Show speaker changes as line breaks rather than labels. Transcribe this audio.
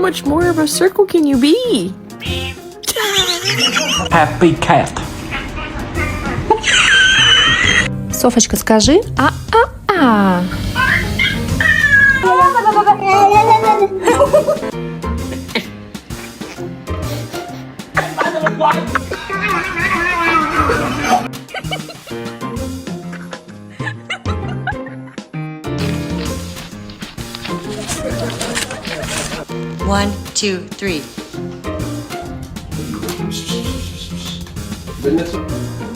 much more of a circle can you be?
Happy cat.
Софочка, скажи а-а-а.
One, two, three.
Vanessa.